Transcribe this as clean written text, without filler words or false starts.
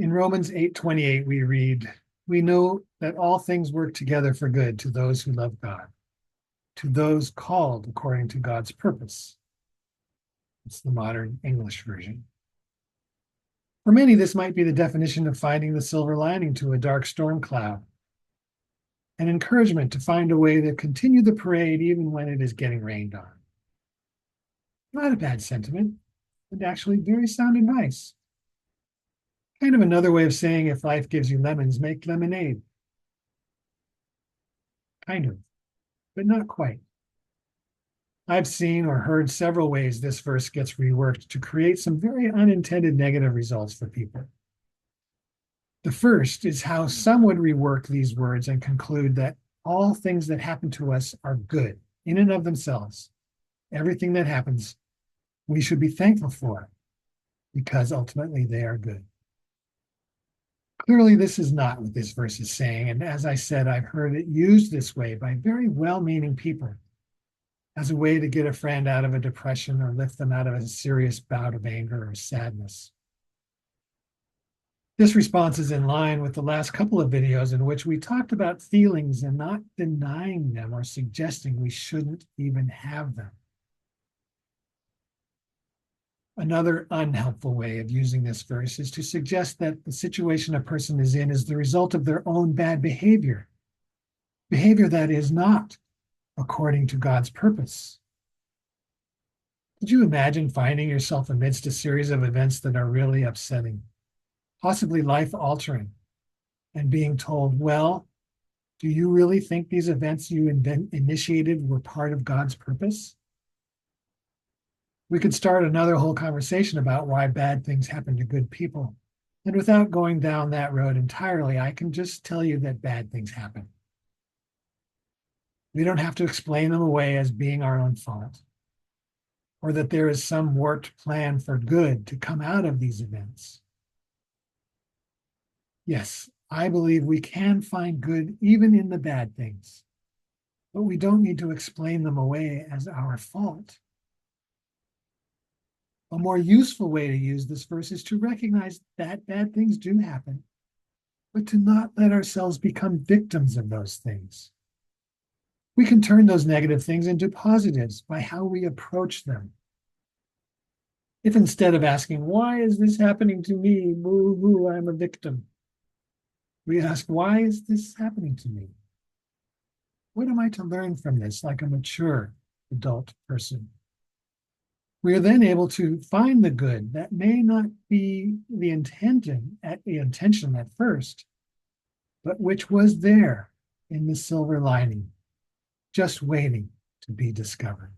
In Romans 8:28, we read, "We know that all things work together for good to those who love God, to those called according to God's purpose." It's the modern English version. For many, this might be the definition of finding the silver lining to a dark storm cloud, an encouragement to find a way to continue the parade even when it is getting rained on. Not a bad sentiment, and actually very sound advice. Kind of another way of saying if life gives you lemons, make lemonade. Kind of, but not quite. I've seen or heard several ways this verse gets reworked to create some very unintended negative results for people. The first is how some would rework these words and conclude that all things that happen to us are good in and of themselves. Everything that happens, we should be thankful for because ultimately they are good. Clearly, this is not what this verse is saying. And as I said, I've heard it used this way by very well-meaning people as a way to get a friend out of a depression or lift them out of a serious bout of anger or sadness. This response is in line with the last couple of videos in which we talked about feelings and not denying them or suggesting we shouldn't even have them. Another unhelpful way of using this verse is to suggest that the situation a person is in is the result of their own bad behavior, behavior that is not according to God's purpose. Could you imagine finding yourself amidst a series of events that are really upsetting, possibly life-altering, and being told, well, do you really think these events you initiated were part of God's purpose? We could start another whole conversation about why bad things happen to good people. And without going down that road entirely, I can just tell you that bad things happen. We don't have to explain them away as being our own fault, or that there is some warped plan for good to come out of these events. Yes, I believe we can find good even in the bad things, but we don't need to explain them away as our fault. A more useful way to use this verse is to recognize that bad things do happen, but to not let ourselves become victims of those things. We can turn those negative things into positives by how we approach them. If instead of asking, why is this happening to me? Boo-hoo, I'm a victim. We ask, why is this happening to me? What am I to learn from this like a mature adult person? We are then able to find the good that may not be the intention at first, but which was there in the silver lining, just waiting to be discovered.